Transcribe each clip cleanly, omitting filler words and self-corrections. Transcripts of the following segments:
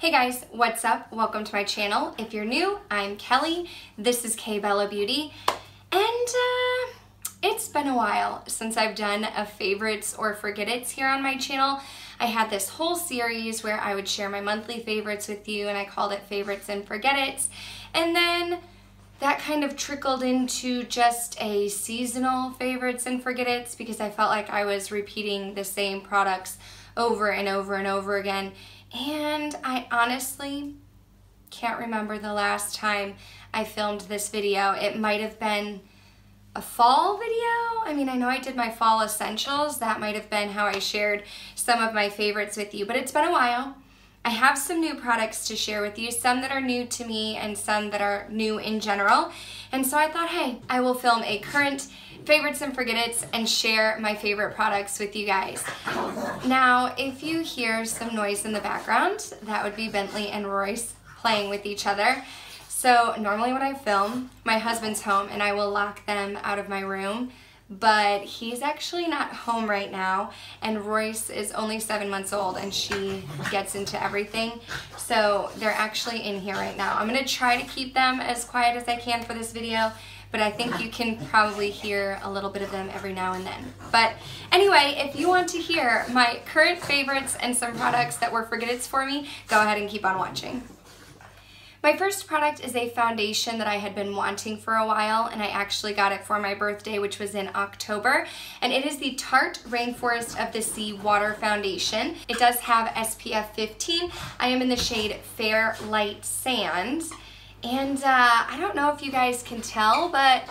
Hey guys, what's up? Welcome to my channel. If you're new, I'm Kelly. This is KBellaBeauty, and it's been a while since I've done a favorites or forget it's here on my channel. I had this whole series where I would share my monthly favorites with you, and I called it favorites and forget it's, and then that kind of trickled into just a seasonal favorites and forget it's because I felt like I was repeating the same products over and over and over again. And I honestly can't remember the last time I filmed this video. It might have been a fall video. I mean, I know I did my fall essentials. That might have been how I shared some of my favorites with you, but it's been a while. I have some new products to share with you, some that are new to me and some that are new in general. And so I thought, hey, I will film a current favorites and forget it's and share my favorite products with you guys. Now, if you hear some noise in the background, that would be Bentley and Royce playing with each other. So normally when I film, my husband's home and I will lock them out of my room, but he's actually not home right now, and Royce is only 7 months old and she gets into everything. So they're actually in here right now. I'm gonna try to keep them as quiet as I can for this video, but I think you can probably hear a little bit of them every now and then. But anyway, if you want to hear my current favorites and some products that were forget it's for me, go ahead and keep on watching. My first product is a foundation that I had been wanting for a while, and I actually got it for my birthday, which was in October, and it is the Tarte Rainforest of the Sea Water Foundation. It does have SPF 15. I am in the shade Fair Light Sand, and I don't know if you guys can tell, but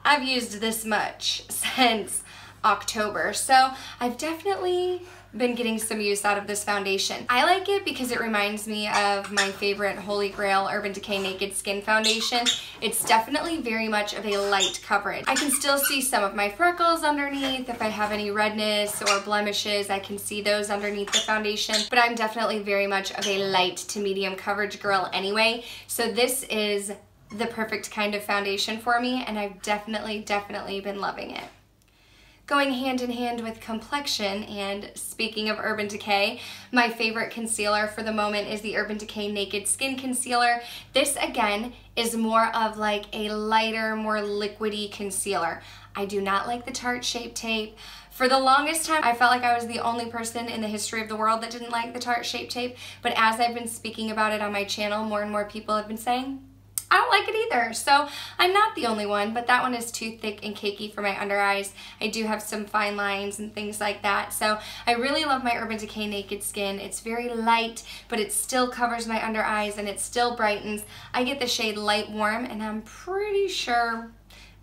I've used this much since October, so I've definitely been getting some use out of this foundation. I like it because it reminds me of my favorite Holy Grail Urban Decay Naked Skin Foundation. It's definitely very much of a light coverage. I can still see some of my freckles underneath. If I have any redness or blemishes, I can see those underneath the foundation, but I'm definitely very much of a light to medium coverage girl anyway. So this is the perfect kind of foundation for me, and I've definitely been loving it. Going hand in hand with complexion, and speaking of Urban Decay, my favorite concealer for the moment is the Urban Decay Naked Skin Concealer. This again is more of like a lighter, more liquidy concealer. I do not like the Tarte Shape Tape. For the longest time, I felt like I was the only person in the history of the world that didn't like the Tarte Shape Tape, but as I've been speaking about it on my channel, more and more people have been saying, I don't like it either. So I'm not the only one, but that one is too thick and cakey for my under eyes. I do have some fine lines and things like that. So I really love my Urban Decay Naked Skin. It's very light, but it still covers my under eyes and it still brightens. I get the shade Light Warm, and I'm pretty sure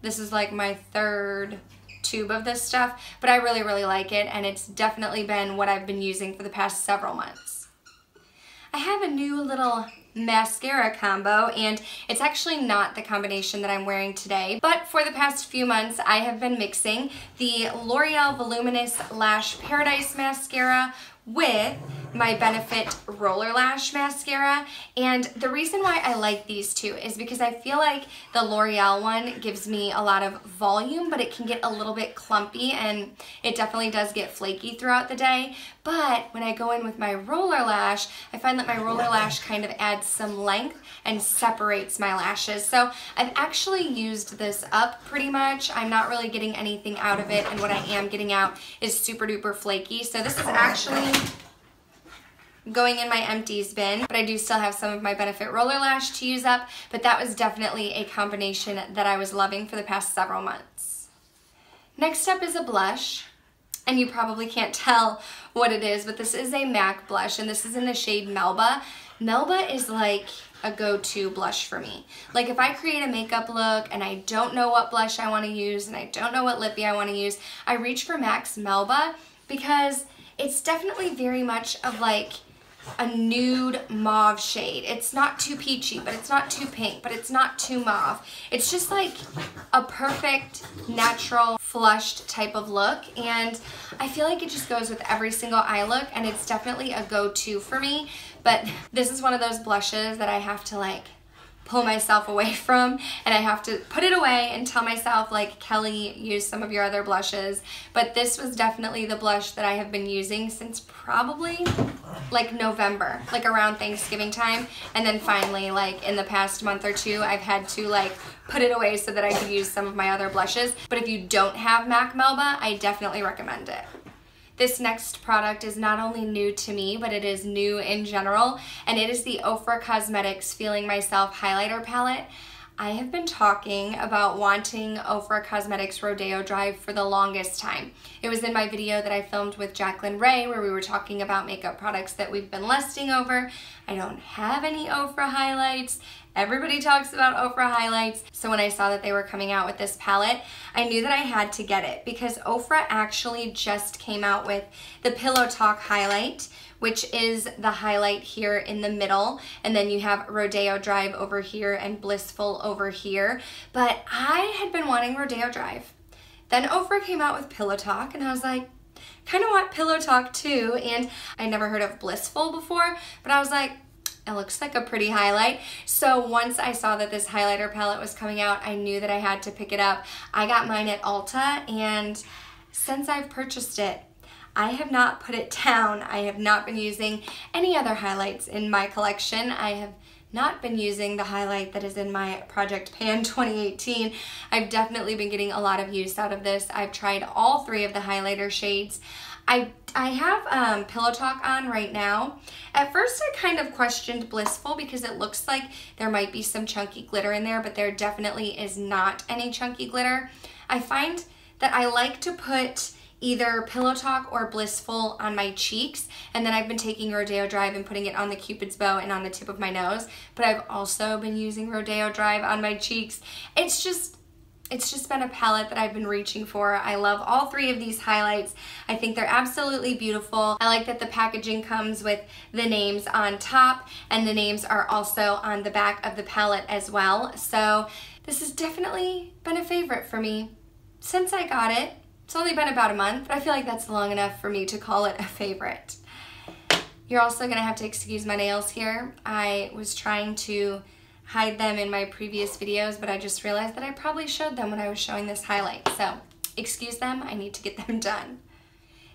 this is like my third tube of this stuff, but I really like it, and it's definitely been what I've been using for the past several months. I have a new little mascara combo, and it's actually not the combination that I'm wearing today, but for the past few months I have been mixing the L'Oreal Voluminous Lash Paradise Mascara with my Benefit Roller Lash Mascara. And the reason why I like these two is because I feel like the L'Oreal one gives me a lot of volume, but it can get a little bit clumpy, and it definitely does get flaky throughout the day. But when I go in with my Roller Lash, I find that my Roller Lash kind of adds some length and separates my lashes. So I've actually used this up pretty much. I'm not really getting anything out of it, and what I am getting out is super duper flaky. So this is actually going in my empties bin, but I do still have some of my Benefit Roller Lash to use up, but that was definitely a combination that I was loving for the past several months. Next up is a blush, and you probably can't tell what it is, but this is a MAC blush, and this is in the shade Melba. Melba is like a go-to blush for me. Like if I create a makeup look and I don't know what blush I want to use and I don't know what lippy I want to use, I reach for MAC's Melba because it's definitely very much of like a nude mauve shade. It's not too peachy, but it's not too pink, but it's not too mauve. It's just like a perfect, natural, flushed type of look, and I feel like it just goes with every single eye look, and it's definitely a go-to for me. But this is one of those blushes that I have to like pull myself away from, and I have to put it away and tell myself, like, Kelly, use some of your other blushes. But this was definitely the blush that I have been using since probably like November, like around Thanksgiving time. And then finally, like in the past month or two, I've had to like put it away so that I could use some of my other blushes. But if you don't have MAC Melba, I definitely recommend it. This next product is not only new to me, but it is new in general, and it is the Ofra Cosmetics Feeling Myself Highlighter Palette. I have been talking about wanting Ofra Cosmetics Rodeo Drive for the longest time. It was in my video that I filmed with Jaclyn where we were talking about makeup products that we've been lusting over. I don't have any Ofra highlights. Everybody talks about Ofra highlights. So when I saw that they were coming out with this palette, I knew that I had to get it because Ofra actually just came out with the Pillow Talk highlight, which is the highlight here in the middle, and then you have Rodeo Drive over here and Blissful over here. But I had been wanting Rodeo Drive. Then Ofra came out with Pillow Talk, and I was like, kind of want Pillow Talk too. And I never heard of Blissful before, but I was like, it looks like a pretty highlight. So once I saw that this highlighter palette was coming out, I knew that I had to pick it up. I got mine at Ulta, and since I've purchased it, I have not put it down. I have not been using any other highlights in my collection. I have not been using the highlight that is in my Project Pan 2018. I've definitely been getting a lot of use out of this. I've tried all three of the highlighter shades. I have Pillow Talk on right now. At first I kind of questioned Blissful because it looks like there might be some chunky glitter in there, but there definitely is not any chunky glitter. I find that I like to put either Pillow Talk or Blissful on my cheeks, and then I've been taking Rodeo Drive and putting it on the Cupid's bow and on the tip of my nose, but I've also been using Rodeo Drive on my cheeks. It's just been a palette that I've been reaching for. I love all three of these highlights. I think they're absolutely beautiful. I like that the packaging comes with the names on top, and the names are also on the back of the palette as well. So this has definitely been a favorite for me since I got it. It's only been about a month, but I feel like that's long enough for me to call it a favorite. You're also gonna have to excuse my nails here. I was trying to hide them in my previous videos, but I just realized that I probably showed them when I was showing this highlight. So excuse them, I need to get them done.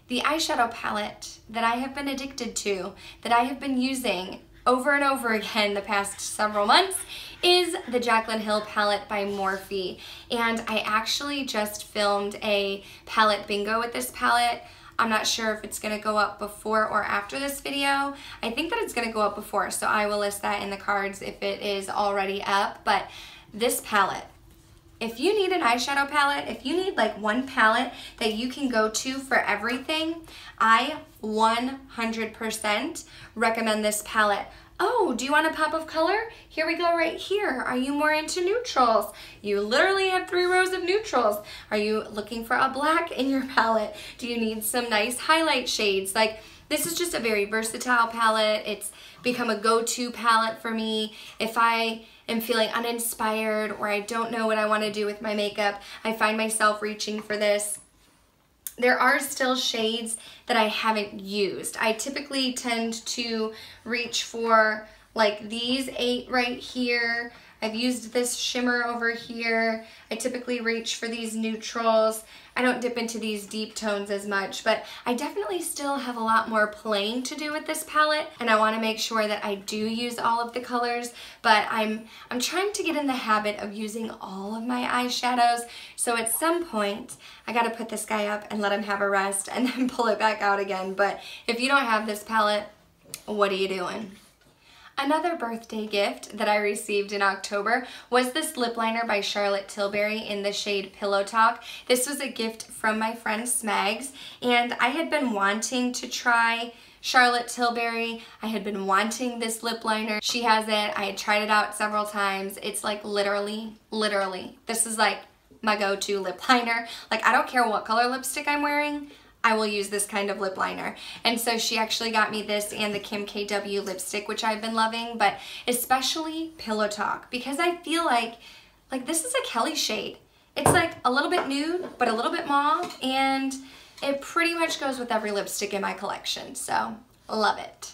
The eyeshadow palette that I have been addicted to, that I have been using over and over again the past several months, is the Jaclyn Hill palette by Morphe. And I actually just filmed a palette bingo with this palette. I'm not sure if it's gonna go up before or after this video. I think that it's gonna go up before, so I will list that in the cards if it is already up. But this palette, if you need an eyeshadow palette, if you need like one palette that you can go to for everything, I 100% recommend this palette. Oh, do you want a pop of color? Here we go right here. Are you more into neutrals? You literally have 3 rows of neutrals. Are you looking for a black in your palette? Do you need some nice highlight shades? Like, this is just a very versatile palette. It's become a go-to palette for me. If I am feeling uninspired or I don't know what I want to do with my makeup, I find myself reaching for this. There are still shades that I haven't used. I typically tend to reach for like these 8 right here. I've used this shimmer over here. I typically reach for these neutrals. I don't dip into these deep tones as much, but I definitely still have a lot more playing to do with this palette, and I want to make sure that I do use all of the colors, but I'm trying to get in the habit of using all of my eyeshadows, so at some point I gotta put this guy up and let him have a rest and then pull it back out again. But if you don't have this palette, what are you doing? Another birthday gift that I received in October was this lip liner by Charlotte Tilbury in the shade Pillow Talk. This was a gift from my friend Smags, and I had been wanting to try Charlotte Tilbury. I had been wanting this lip liner. She has it. I had tried it out several times. It's like literally, this is like my go-to lip liner. Like, I don't care what color lipstick I'm wearing, I will use this kind of lip liner. And so she actually got me this and the Kim KW lipstick, which I've been loving, but especially Pillow Talk, because I feel like this is a Kelly shade. It's like a little bit nude, but a little bit mauve, and it pretty much goes with every lipstick in my collection, so love it.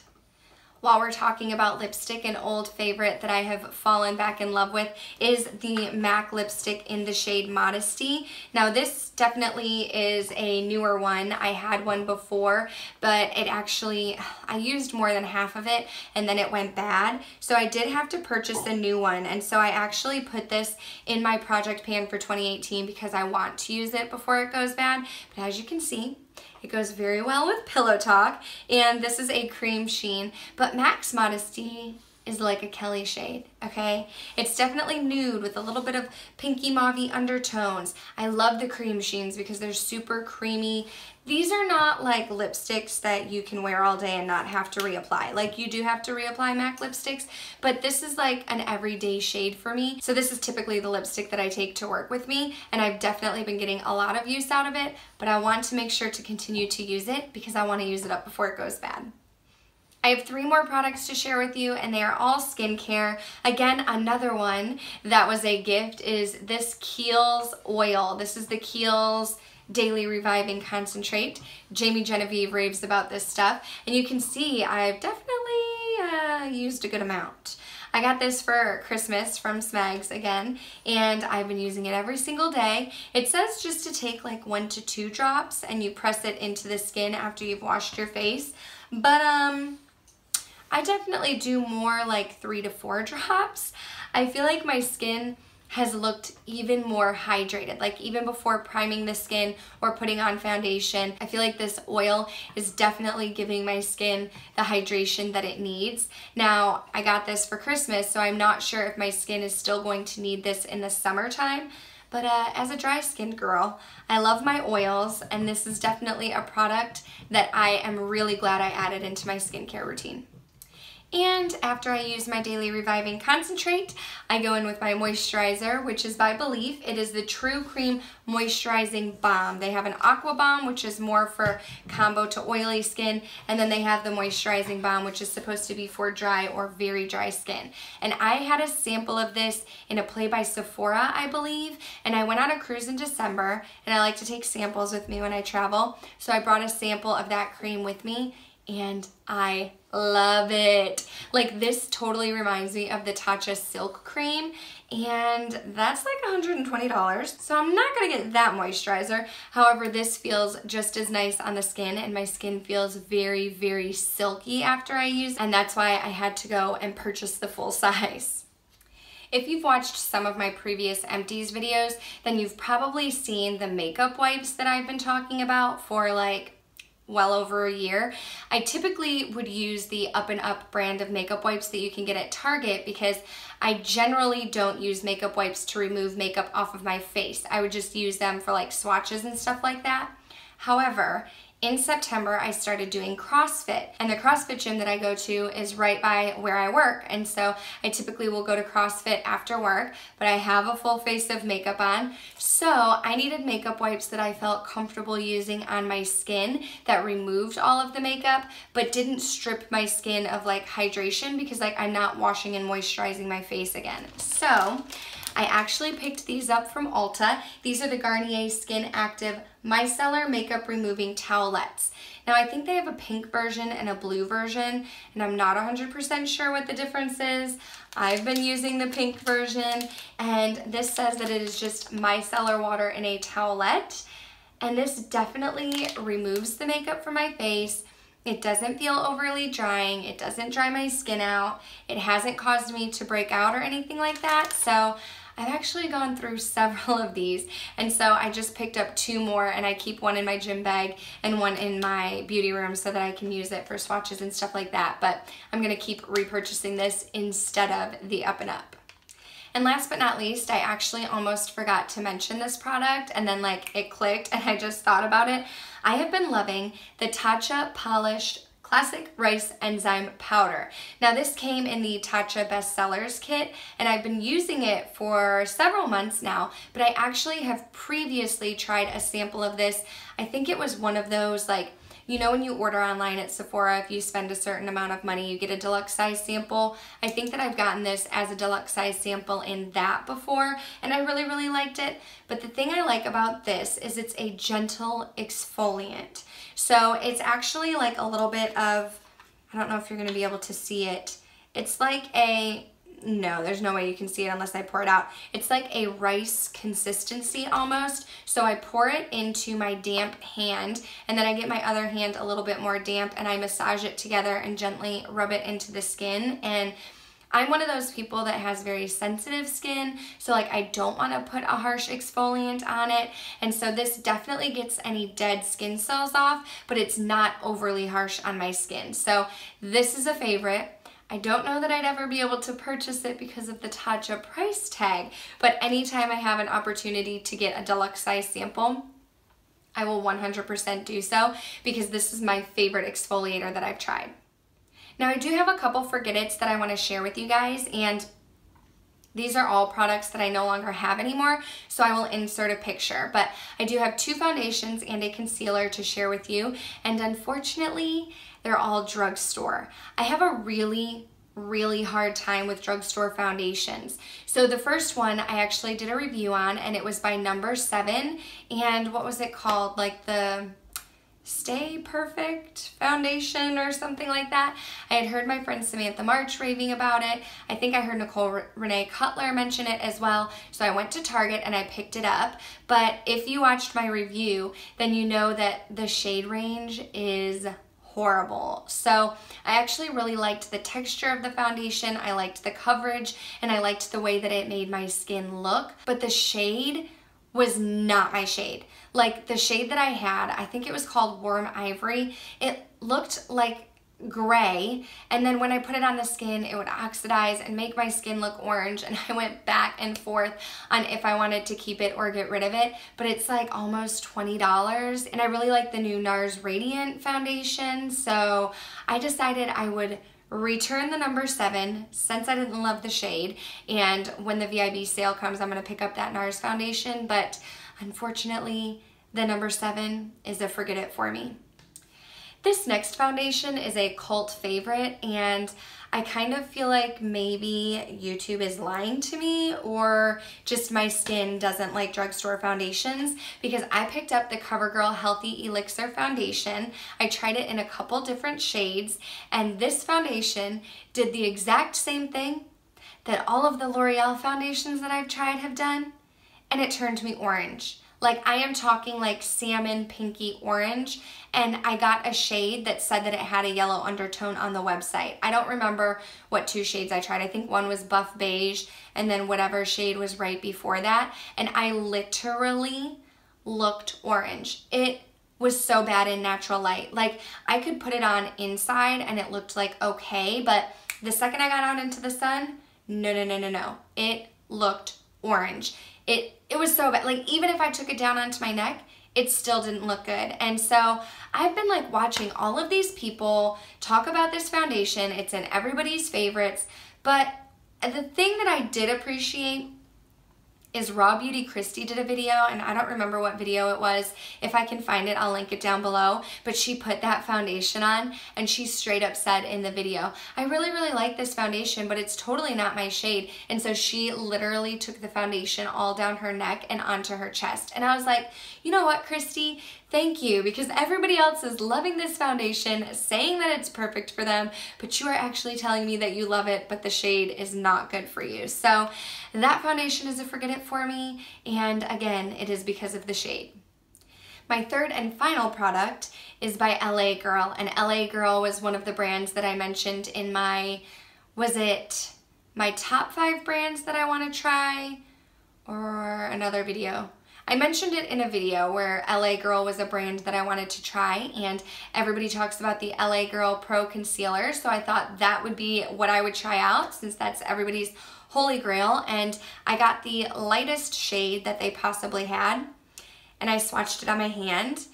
while we're talking about lipstick, an old favorite that I have fallen back in love with is the MAC lipstick in the shade Modesty. Now this definitely is a newer one. I had one before, but I used more than half of it and then it went bad. So I did have to purchase a new one, and so I actually put this in my project pan for 2018 because I want to use it before it goes bad. But as you can see, it goes very well with Pillow Talk, and this is a cream sheen, but MAC's Modesty is like a Kelly shade, okay? It's definitely nude with a little bit of pinky mauve-y undertones. I love the cream sheens because they're super creamy. These are not like lipsticks that you can wear all day and not have to reapply. Like, you do have to reapply MAC lipsticks, but this is like an everyday shade for me. So this is typically the lipstick that I take to work with me, and I've definitely been getting a lot of use out of it, but I want to make sure to continue to use it because I want to use it up before it goes bad. I have 3 more products to share with you, and they are all skincare. Again, another one that was a gift is this Kiehls oil. This is the Kiehls Daily Reviving Concentrate. Jamie Genevieve raves about this stuff, and you can see I've definitely used a good amount. I got this for Christmas from Smags again, and I've been using it every single day. It says just to take like 1 to 2 drops, and you press it into the skin after you've washed your face, but I definitely do more like 3 to 4 drops. I feel like my skin has looked even more hydrated, like even before priming the skin or putting on foundation. I feel like this oil is definitely giving my skin the hydration that it needs. Now, I got this for Christmas, so I'm not sure if my skin is still going to need this in the summertime. But as a dry skinned girl, I love my oils, and this is definitely a product that I am really glad I added into my skincare routine. And after I use my Daily Reviving Concentrate, I go in with my moisturizer, which is by Belif. It is the True Cream Moisturizing Balm. They have an Aqua Balm, which is more for combo to oily skin, and then they have the Moisturizing Balm, which is supposed to be for dry or very dry skin. And I had a sample of this in a Play by Sephora, I believe, and I went on a cruise in December, and I like to take samples with me when I travel, so I brought a sample of that cream with me, and I love it. Like, this totally reminds me of the Tatcha Silk Cream, and that's like $120, so I'm not gonna get that moisturizer. However, this feels just as nice on the skin, and my skin feels very, very silky after I use it, and that's why I had to go and purchase the full size. If you've watched some of my previous empties videos, then you've probably seen the makeup wipes that I've been talking about for like well over a year. I typically would use the Up and Up brand of makeup wipes that you can get at Target because I generally don't use makeup wipes to remove makeup off of my face. I would just use them for like swatches and stuff like that. However, in September, I started doing CrossFit, and the CrossFit gym that I go to is right by where I work, and so I typically will go to CrossFit after work, but I have a full face of makeup on, so I needed makeup wipes that I felt comfortable using on my skin that removed all of the makeup, but didn't strip my skin of like hydration because like I'm not washing and moisturizing my face again. So I actually picked these up from Ulta. These are the Garnier Skin Active Misceller Makeup Removing Towelettes. Now, I think they have a pink version and a blue version, and I'm not 100% sure what the difference is. I've been using the pink version, and this says that it is just micellar water in a towelette, and this definitely removes the makeup from my face. It doesn't feel overly drying. It doesn't dry my skin out. It hasn't caused me to break out or anything like that, so I've actually gone through several of these, and so I just picked up 2 more, and I keep one in my gym bag and one in my beauty room so that I can use it for swatches and stuff like that, but I'm gonna keep repurchasing this instead of the Up and Up. And last but not least, I actually almost forgot to mention this product, and then like it clicked and I just thought about it. I have been loving the Tatcha Polished Classic Rice Enzyme Powder. Now, this came in the Tatcha Bestsellers kit, and I've been using it for several months now, but I actually have previously tried a sample of this. I think it was one of those, like, you know, when you order online at Sephora, if you spend a certain amount of money, you get a deluxe size sample. I think that I've gotten this as a deluxe size sample in that before, and I really, really liked it. But the thing I like about this is it's a gentle exfoliant. So it's actually like a little bit of, I don't know if you're gonna be able to see it. It's like a, no, there's no way you can see it unless I pour it out. It's like a rice consistency almost. So I pour it into my damp hand, and then I get my other hand a little bit more damp, and I massage it together and gently rub it into the skin. And I'm one of those people that has very sensitive skin, so like I don't want to put a harsh exfoliant on it, and so this definitely gets any dead skin cells off, but it's not overly harsh on my skin. So this is a favorite. I don't know that I'd ever be able to purchase it because of the Tatcha price tag, but anytime I have an opportunity to get a deluxe size sample, I will 100% do so, because this is my favorite exfoliator that I've tried. Now I do have a couple forget-its that I want to share with you guys, and these are all products that I no longer have anymore, so I will insert a picture. But I do have 2 foundations and a concealer to share with you, and unfortunately, they're all drugstore. I have a really hard time with drugstore foundations. So the first one I actually did a review on, and it was by No. 7, and what was it called? Like the Stay Perfect foundation or something like that. I had heard my friend Samantha March raving about it. I think I heard Nicole Renee Cutler mention it as well. So I went to Target and I picked it up. But if you watched my review, then you know that the shade range is horrible. So I actually really liked the texture of the foundation. I liked the coverage, and I liked the way that it made my skin look. But the shade was not my shade. Like the shade that I had, I think it was called Warm Ivory. It looked like gray, and then when I put it on the skin, it would oxidize and make my skin look orange, and I went back and forth on if I wanted to keep it or get rid of it. But it's like almost $20, and I really like the new NARS Radiant foundation, so I decided I would return the No. 7 since I didn't love the shade, and when the VIB sale comes, I'm going to pick up that NARS foundation. But unfortunately, the No. 7 is a forget it for me. This next foundation is a cult favorite, and I kind of feel like maybe YouTube is lying to me, or just my skin doesn't like drugstore foundations, because I picked up the CoverGirl Healthy Elixir foundation. I tried it in a couple different shades, and this foundation did the exact same thing that all of the L'Oreal foundations that I've tried have done, and it turned me orange. Like, I am talking like salmon pinky orange, and I got a shade that said that it had a yellow undertone on the website. I don't remember what 2 shades I tried. I think one was buff beige, and then whatever shade was right before that, and I literally looked orange. It was so bad in natural light. Like, I could put it on inside and it looked like okay, but the second I got out into the sun, no. It looked orange. It was so bad. Like, even if I took it down onto my neck, it still didn't look good. And so I've been like watching all of these people talk about this foundation. It's in everybody's favorites. But the thing that I did appreciate is Raw Beauty Christy did a video, and I don't remember what video it was. If I can find it, I'll link it down below. But she put that foundation on, and she straight up said in the video, I really like this foundation, but it's totally not my shade. And so she literally took the foundation all down her neck and onto her chest. And I was like, you know what, Christy? Thank you, because everybody else is loving this foundation, saying that it's perfect for them, but you are actually telling me that you love it, but the shade is not good for you. So that foundation is a forget it for me, and again, it is because of the shade. My third and final product is by LA Girl, and LA Girl was one of the brands that I mentioned in my, was it my top 5 brands that I want to try, or another video? I mentioned it in a video where LA Girl was a brand that I wanted to try, and everybody talks about the LA Girl Pro Concealer, so I thought that would be what I would try out, since that's everybody's holy grail. And I got the lightest shade that they possibly had, and I swatched it on my hand,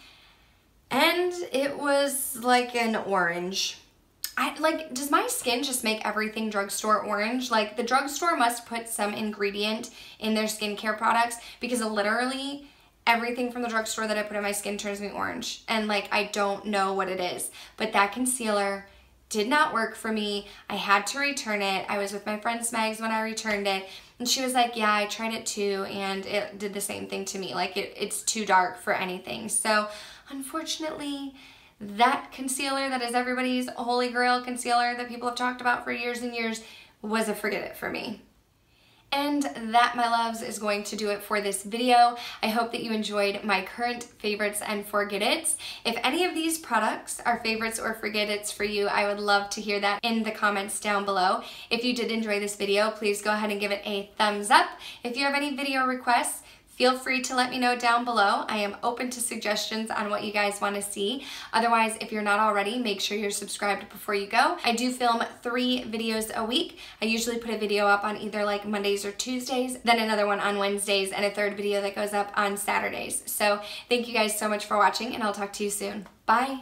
and it was like an orange. Does my skin just make everything drugstore orange? Like, the drugstore must put some ingredient in their skincare products, because literally everything from the drugstore that I put in my skin turns me orange. And like, I don't know what it is. But that concealer did not work for me. I had to return it. I was with my friend Smegs when I returned it, and she was like, yeah, I tried it too, and it did the same thing to me. Like, it's too dark for anything. So unfortunately, that concealer that is everybody's holy grail concealer that people have talked about for years and years was a forget it for me. And that, my loves, is going to do it for this video. I hope that you enjoyed my current favorites and forget-its. If any of these products are favorites or forget-its for you, I would love to hear that in the comments down below. If you did enjoy this video, please go ahead and give it a thumbs up. If you have any video requests, feel free to let me know down below. I am open to suggestions on what you guys want to see. Otherwise, if you're not already, make sure you're subscribed before you go. I do film 3 videos a week. I usually put a video up on either like Mondays or Tuesdays, then another one on Wednesdays, and a 3rd video that goes up on Saturdays. So thank you guys so much for watching, and I'll talk to you soon. Bye.